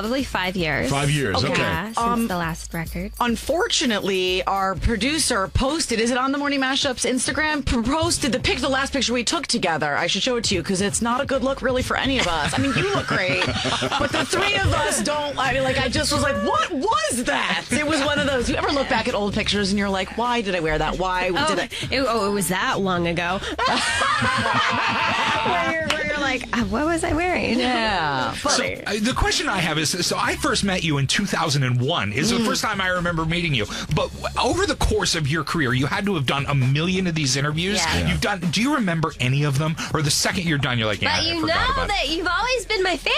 Probably 5 years. 5 years, okay. Yeah, since the last record. Unfortunately, our producer posted, is it on the Morning Mashup's Instagram? Posted the last picture we took together. I should show it to you because it's not a good look really for any of us. I mean, you look great, but the three of us don't. I mean, like, I just was like, what was that? It was one of those. You ever look back at old pictures and you're like, why did I wear that? Why did I? It was that long ago. where you're like, what was I wearing? Yeah. So the question I have is, so I first met you in 2001. Is the first time I remember meeting you. But over the course of your career, you had to have done a million of these interviews. Yeah. You've done. Do you remember any of them? Or the second you're done, you're like, yeah, But I you forgot know about that you've always been my favorite.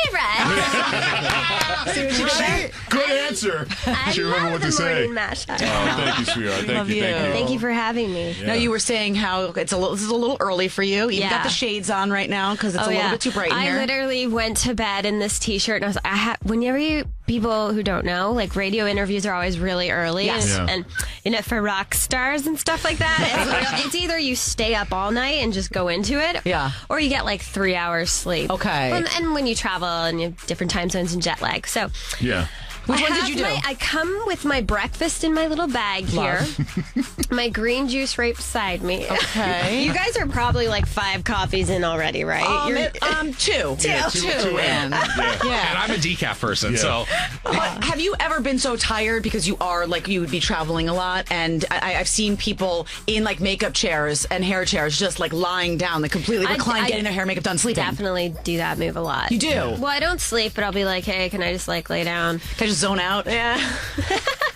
Good answer. She remember what to say. Mashup. Oh, thank you, sweetheart. Thank you. Thank you for having me. Yeah. No, you were saying how this is a little early for you. You've got the shades on right now because it's a little bit too bright in here. I literally went to bed in this t-shirt and I was whenever people who don't know, like radio interviews are always really early. Yes. And you know, for rock stars and stuff like that, it's either you stay up all night and just go into it, or you get like 3 hours sleep. Okay. And when you travel and you have different time zones and jet lag. So yeah. Which one did you do? I come with my breakfast in my little bag here. My green juice right beside me. Okay. You guys are probably like 5 coffees in already, right? Two. Yeah, two in. And I'm a decaf person, so. But have you ever been so tired because you are like you would be traveling a lot, and I've seen people in like makeup chairs and hair chairs just like lying down, like completely reclined, getting their hair and makeup done, sleeping. Definitely do that move a lot. You do? Well, I don't sleep, but I'll be like, hey, can I just like lay down? Can I just zone out? Yeah.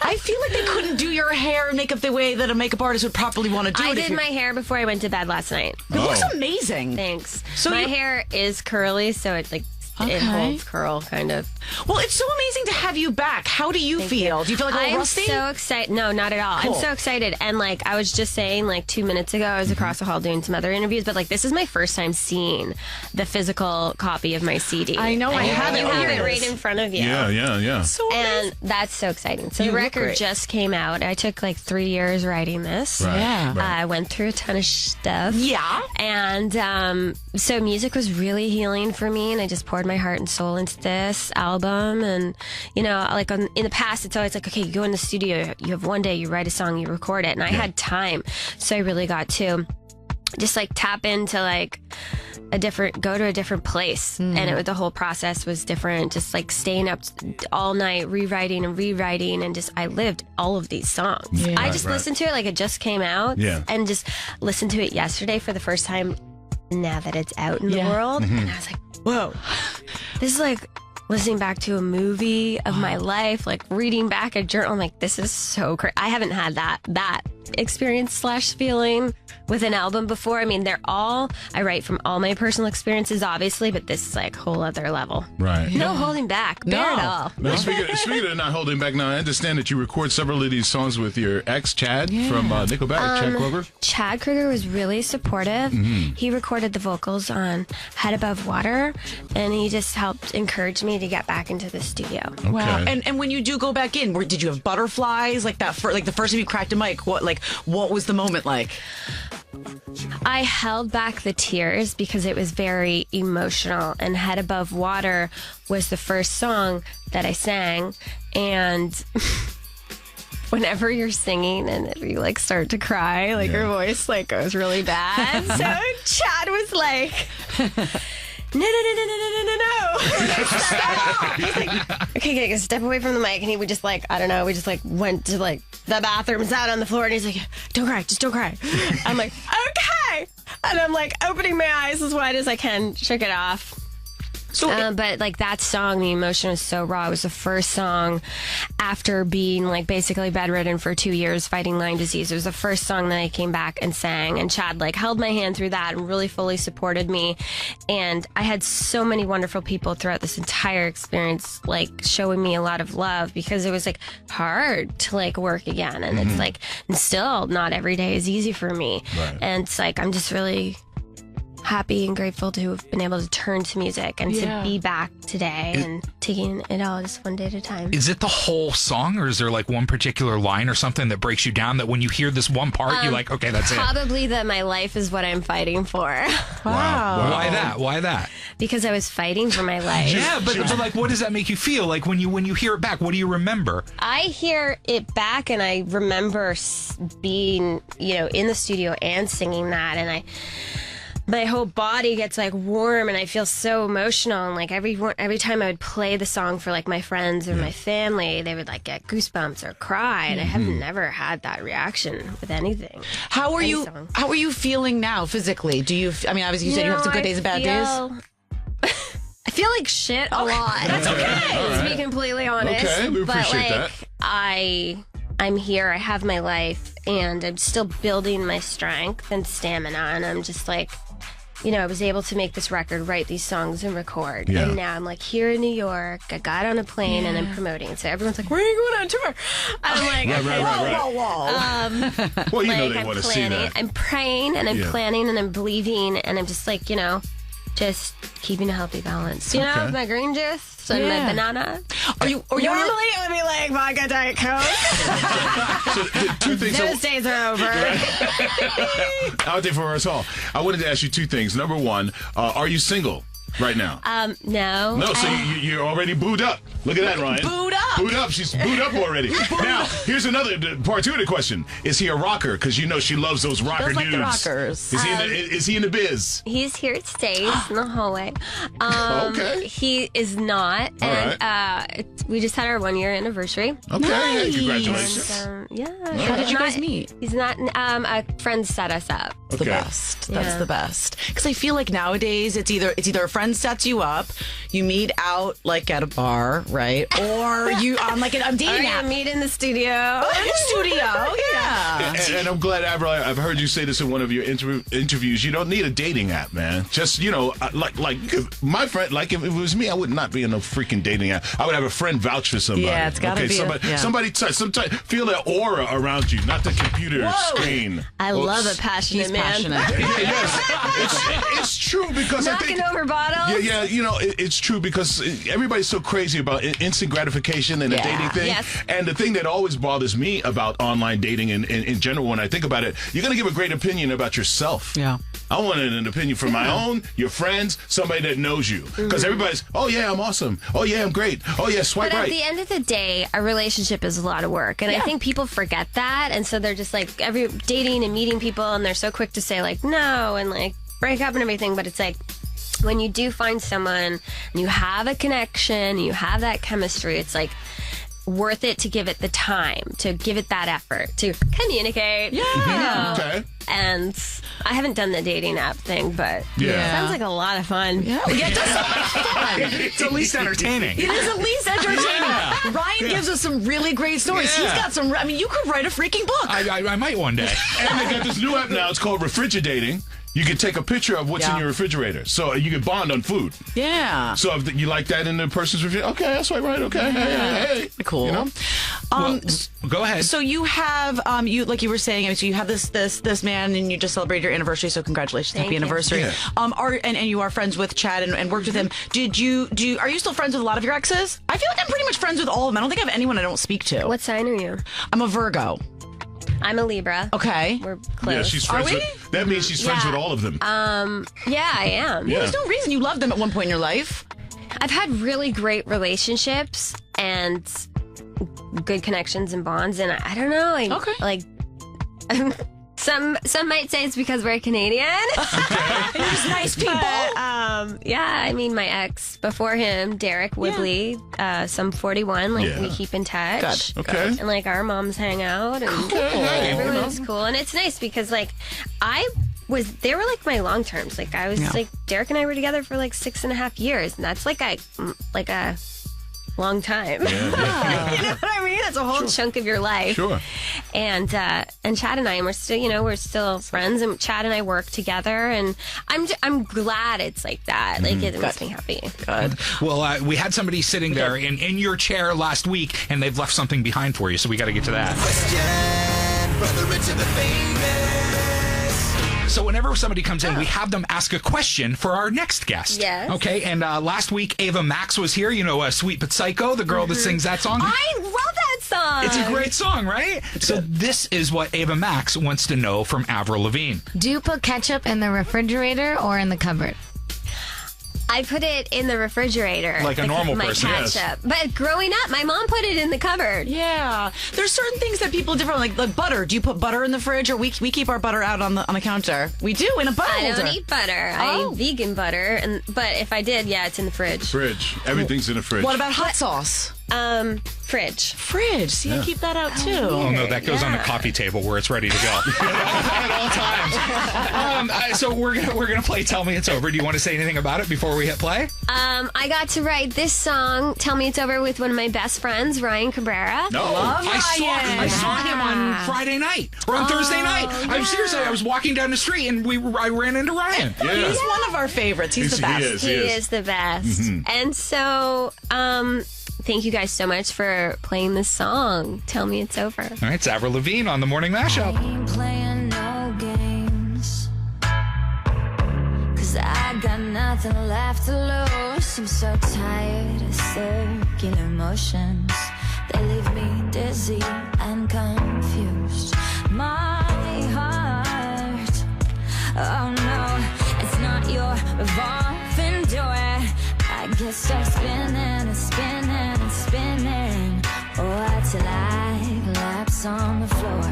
I feel like they couldn't do your hair and makeup the way that a makeup artist would properly want to do it. I did my hair before I went to bed last night. It looks amazing. Thanks. So my hair is curly, so it like it holds curl, kind of. Well, it's so amazing to have you back. How do you feel? Do you feel like a little rusty? I'm so excited. No, not at all. Cool. I'm so excited. And like I was just saying, like 2 minutes ago, I was across the hall doing some other interviews, but like this is my first time seeing the physical copy of my CD. I know I have it. You have it right in front of you. Yeah. So amazing. And that's so exciting. So You the look record great. just came out. I took like 3 years writing this. Right. Yeah. I went through a ton of stuff. Yeah. And so music was really healing for me, and I just poured my heart and soul into this album. And you know, like in the past, it's always like, okay, you go in the studio, you have one day, you write a song, you record it, and I had time, so I really got to just like tap into like go to a different place. And the whole process was different, just like staying up all night rewriting and just I lived all of these songs. I just listened to it like it just came out, and just listened to it yesterday for the first time now that it's out in the world. And I was like, whoa, this is like listening back to a movie of my life, like reading back a journal. I'm like, this is so crazy. I haven't had that experience / feeling with an album before. I mean, I write from all my personal experiences, obviously, but this is like a whole other level. Right. No holding back. Bear it all. Now, speaking of not holding back, now I understand that you record several of these songs with your ex, Chad, from Nickelback, Chad Kroeger. Chad Kroeger was really supportive. He recorded the vocals on Head Above Water, and he just helped encourage me to get back into the studio. Okay. Wow. And when you do go back in, did you have butterflies like that? Like the first time you cracked a mic, what was the moment like? I held back the tears because it was very emotional, and Head Above Water was the first song that I sang, and whenever you're singing and you like start to cry, like your voice like goes really bad. So Chad was like, no. He's like, okay, step away from the mic. And he would just like, I don't know, we just like went to like the bathroom, sat on the floor, and he's like, don't cry, just don't cry. I'm like, okay. And I'm like opening my eyes as wide as I can, shook it off. So, but like that song, the emotion was so raw. It was the first song after being like basically bedridden for 2 years fighting Lyme disease. It was the first song that I came back and sang, and Chad like held my hand through that and really fully supported me. And I had so many wonderful people throughout this entire experience, like showing me a lot of love, because it was like hard to like work again. And it's like, and still not every day is easy for me. Right. And it's like, I'm just really happy and grateful to have been able to turn to music and to be back today and taking it all just one day at a time. Is it the whole song, or is there like one particular line or something that breaks you down that when you hear this one part, you're like, okay, that's it? Probably that my life is what I'm fighting for. Wow. Why that? Why that? Because I was fighting for my life. Yeah, but like, what does that make you feel? Like when you hear it back, what do you remember? I hear it back and I remember being, in the studio and singing that, and my whole body gets like warm and I feel so emotional, and like every time I would play the song for like my friends or my family, they would like get goosebumps or cry, and I have never had that reaction with anything. How are you feeling now physically? Obviously you said you have some good days and bad days. I feel like shit a lot. That's okay. To be completely honest. Okay, we appreciate that. I'm here, I have my life, and I'm still building my strength and stamina, and I'm just like, I was able to make this record, write these songs, and record. Yeah. And now I'm like here in New York. I got on a plane and I'm promoting. So everyone's like, "Where are you going on tour?" I'm like, Right. Well, they want to see that. I'm praying and I'm planning and I'm believing, and I'm just like, just keeping a healthy balance. My green juice and my banana. Normally it would be like vodka, Diet Coke. So, two things. Those days are over. Out there for us all. I wanted to ask you two things. Number one, are you single right now? No. No, so you're already booed up. Look at that, Ryan. Booed up. Booed up. She's booed up already. Now, here's another part two of the question. Is he a rocker? Because she loves those rocker Those dudes. like the rockers. Is he in the biz? He's here to stay. He's in the hallway. Okay. He is not. All And we just had our 1-year anniversary. Okay. Nice. Congratulations. And, How did you guys meet? He's not. A friend set us up. The best. That's the best. Because I feel like nowadays it's either a friend sets you up, you meet out like at a bar, right? Or you on like a dating app. Meet in the studio. In the studio, yeah. And I'm glad, Avril, I've heard you say this in one of your interviews. You don't need a dating app, man. Just, like my friend, like if it was me, I would not be in no freaking dating app. I would have a friend vouch for somebody. Yeah, it's gotta be somebody feel that aura around you, not the computer screen. I love a passionate man. Yes, it's true because Knocking over bottles. Yeah, it's true because everybody's so crazy about instant gratification and the dating thing. Yes. And the thing that always bothers me about online dating and in general, when I think about it, you're going to give a great opinion about yourself. Yeah. I want an opinion from my own, your friends, somebody that knows you. Because everybody's, oh yeah, I'm awesome. Oh yeah, I'm great. Oh yeah, swipe right. But at the end of the day, a relationship is a lot of work. And I think people forget that. And so they're just like dating and meeting people, and they're so quick to say like no and like break up and everything. But it's like, when you do find someone and you have a connection, you have that chemistry, it's like worth it to give it the time, to give it that effort, to communicate. Yeah. Okay. And I haven't done the dating app thing, but it sounds like a lot of fun. Yeah, it does sound like fun. It's at least entertaining. It is at least entertaining. Ryan gives us some really great stories. Yeah. He's got some. I mean, you could write a freaking book. I might one day. And they got this new app now. It's called Refrigerating. You can take a picture of what's in your refrigerator, so you can bond on food. Yeah. So if you like that in the person's refrigerator, okay, that's right. Okay, hey. Cool. Go ahead. So you have you like you were saying. So you have this man, and you just celebrated your anniversary. So congratulations, happy anniversary. Yeah. And you are friends with Chad and worked with him. Are you still friends with a lot of your exes? I feel like I'm pretty much friends with all of them. I don't think I have anyone I don't speak to. What sign are you? I'm a Virgo. I'm a Libra. Okay. We're close. Yeah, she's friends with. That means she's friends with all of them. Yeah, I am. Yeah. There's no reason you loved them at one point in your life. I've had really great relationships and good connections and bonds, and I don't know. Like some might say it's because we're Canadian. You're just nice people. But, I mean, my ex before him, Derek Whibley, some 41. We keep in touch. Good. Okay. And our moms hang out, and everyone's cool, and it's nice because they were like my long terms. I was Derek and I were together for 6.5 years, and that's like a long time. Yeah. You know what I mean? That's a whole chunk of your life. Sure. And Chad and I, we're still friends, and Chad and I work together, and I'm glad it's like that. It makes me happy. Good. Well, we had somebody sitting there in your chair last week, and they've left something behind for you, so we got to get to that. Question, brother Rich and the famous. So whenever somebody comes in, we have them ask a question for our next guest. Yes. Okay, and last week, Ava Max was here, Sweet But Psycho, the girl that sings that song. I love that song. It's a great song, right? So this is what Ava Max wants to know from Avril Lavigne. Do you put ketchup in the refrigerator or in the cupboard? I put it in the refrigerator. Like a normal my person, ketchup. yes. But growing up, my mom put it in the cupboard. Yeah, there's certain things that people different like butter. Do you put butter in the fridge, or we keep our butter out on the counter? We do in a butter I holder. don't eat butter. Oh. I eat vegan butter, but if I did, yeah, it's in the fridge. Fridge. Everything's in the fridge. What about hot sauce? Fridge. Fridge. See, I keep that out too. Oh, no, that goes on the coffee table where it's ready to go. At all times. So we're gonna play Tell Me It's Over. Do you want to say anything about it before we hit play? I got to write this song, Tell Me It's Over, with one of my best friends, Ryan Cabrera. No. I saw him on Friday night or on Thursday night. I'm seriously, I was walking down the street and I ran into Ryan. Yeah. He's one of our favorites. He's the best. He is. He is the best. And so, thank you guys so much for playing this song, Tell Me It's Over. All right, it's Avril Lavigne on the Morning Mashup. Ain't playing no games, 'cause I got nothing left to lose. I'm so tired of circular motions. They leave me dizzy and confused. My heart, oh no, it's not your revolving door. I get stuck spinning and spinning and spinning. Oh, till I collapse on the floor.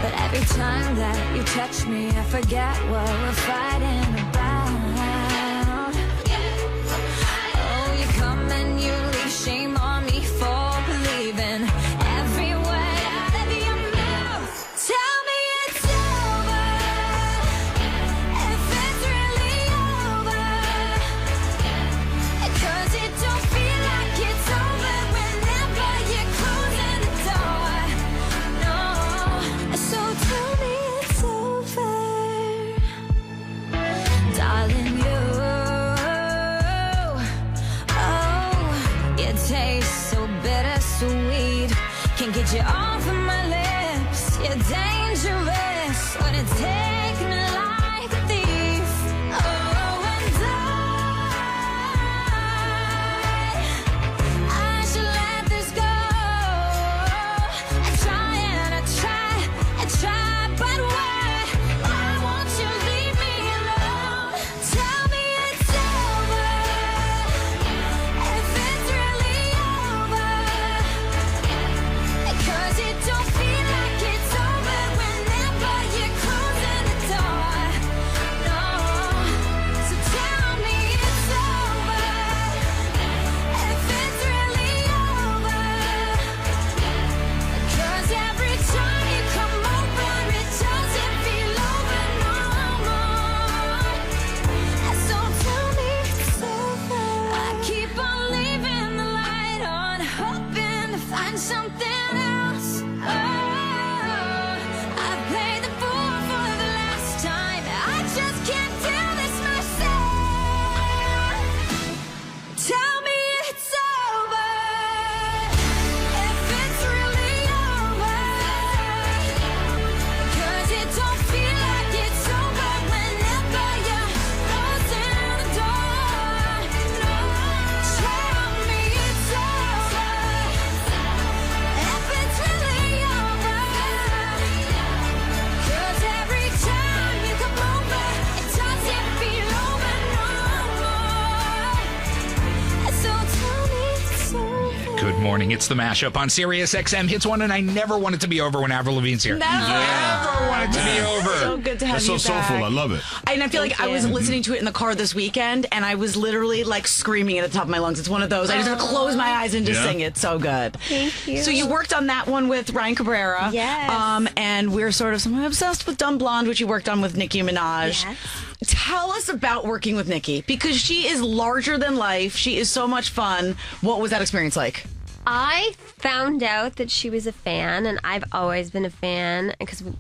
But every time that you touch me, I forget what we're fighting about. Oh, you come and you leave, shame on me for believing every word out of your mouth. Tell me it's over, if it's really over, 'cause it don't feel like it's over whenever you're closing the door. No, so tell me it's over, darling. You taste so bittersweet. Can't get you off of my lips. You're dangerous. Wanna take me like a thief. Oh, and I should let this go. I try and I try, but why won't you leave me alone? Tell me it's over, if it's really over, 'cause it don't feel like it's over whenever you're closing the door. No, so tell me it's over, if it's really over, 'cause every time you come over, it doesn't feel over no more. So tell me it's over. I keep on leaving the light on, hoping to find something else. Oh, I played the fool for the last time. I just can't do this myself. Tell me it's over, if it's really over, 'cause it don't feel like it's over whenever you're closing the door. No, tell me it's over, if it's really over, 'cause every time you come over, it doesn't feel over no more. So tell me it's over. Good morning. It's the Mashup on Siriusxm Hits 1, and I never want it to be over when Avril Lavigne's here. Never want it to be over. So good to have That's you so back. soulful. I love it. And I feel like I was listening to it in the car this weekend, and I was literally like screaming at the top of my lungs. It's one of those. I just have to close my eyes and just Yeah. sing it. So good. Thank you. So you worked on that one with Ryan Cabrera. Yes. And we're sort of somewhat obsessed with Dumb Blonde, which you worked on with Nicki Minaj. Yes. Tell us about working with Nicki, because she is larger than life. She is so much fun. What was that experience like? I found out that she was a fan, and I've always been a fan because we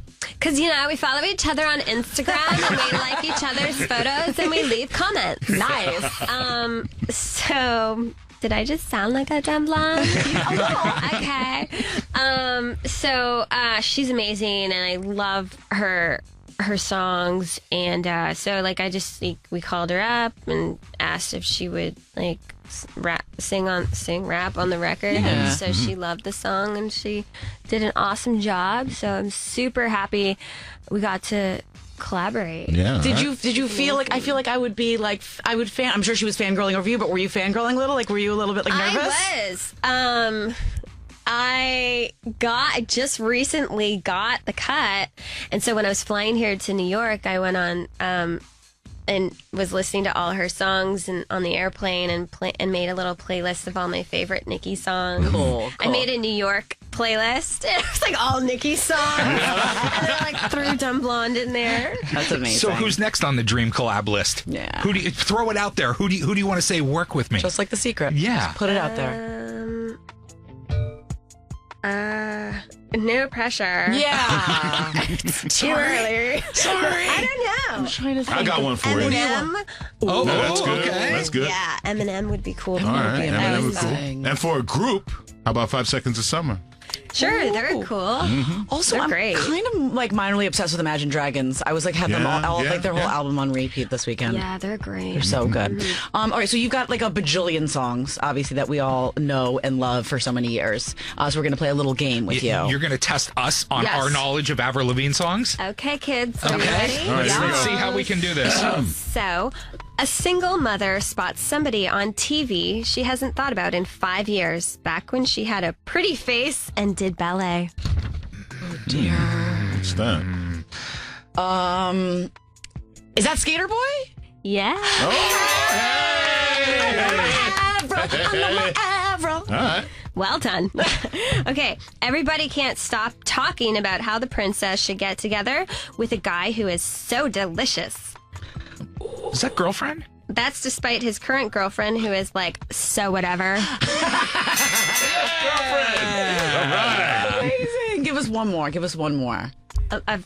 follow each other on Instagram and we like each other's photos and we leave comments. Nice. So did I just sound like a dumb blonde? Okay. So she's amazing, and I love her her songs, and so like we called her up and asked if she would like rap on the record. And so she loved the song and she did an awesome job. So I'm super happy we got to collaborate. Yeah. Did you feel like, I feel like I would be like, I'm sure she was fangirling over you, but were you fangirling a little? Like, were you a little bit like nervous? I was. I just recently got the cut, and so when I was flying here to New York, I went on and was listening to all her songs and on the airplane and made a little playlist of all my favorite Nicki songs. Cool. I made a New York playlist. It was like all Nicki songs, and then I like threw Dumb Blonde in there. That's amazing. So who's next on the dream collab list? Yeah. Who do you throw it out there? Who do you want to say work with me? Just like The Secret. Yeah. Just put it out there. No pressure. Yeah. Too early. Sorry. I don't know. I'm trying to think. I got one for you. Eminem. Oh, No, that's good. okay. That's good. Yeah, Eminem would be cool. All right. That Eminem would was be cool. amazing. And for a group, how about 5 Seconds of Summer? Sure, they're cool. Also, They're I'm great. kind of like minorly obsessed with Imagine Dragons. I was like, had them all Yeah, like their whole yeah. album on repeat this weekend. Yeah, they're great. They're so good. All right, so you've got like a bajillion songs, obviously, that we all know and love for so many years. So we're going to play a little game with you. You're going to test us on Yes. our knowledge of Avril Lavigne songs? Okay, kids. Are you Okay. ready? All right, here we Let's go. see how we can do this. So, a single mother spots somebody on TV she hasn't thought about in 5 years, back when she had a pretty face and did ballet. What's that? Is that Skater Boy? Yeah. Avril. All right. Well done. Okay, everybody can't stop talking about how the princess should get together with a guy who is so delicious. Is that girlfriend? That's despite his current girlfriend, who is like, so whatever. Amazing. Give us one more.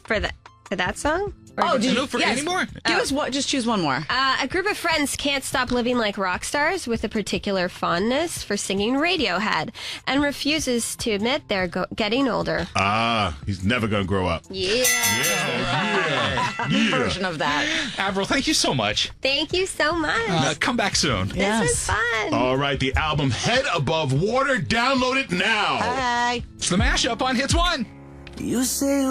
For that song? Or Oh, did you For yes. any more? Give us what? Just choose one more. A group of friends can't stop living like rock stars with a particular fondness for singing Radiohead and refuses to admit they're getting older. He's never going to grow up. Yeah. Version of that. Avril, thank you so much. Thank you so much. Come back soon. This was fun. All right, the album Head Above Water. Download it now. Bye. It's the mashup on Hits 1. You say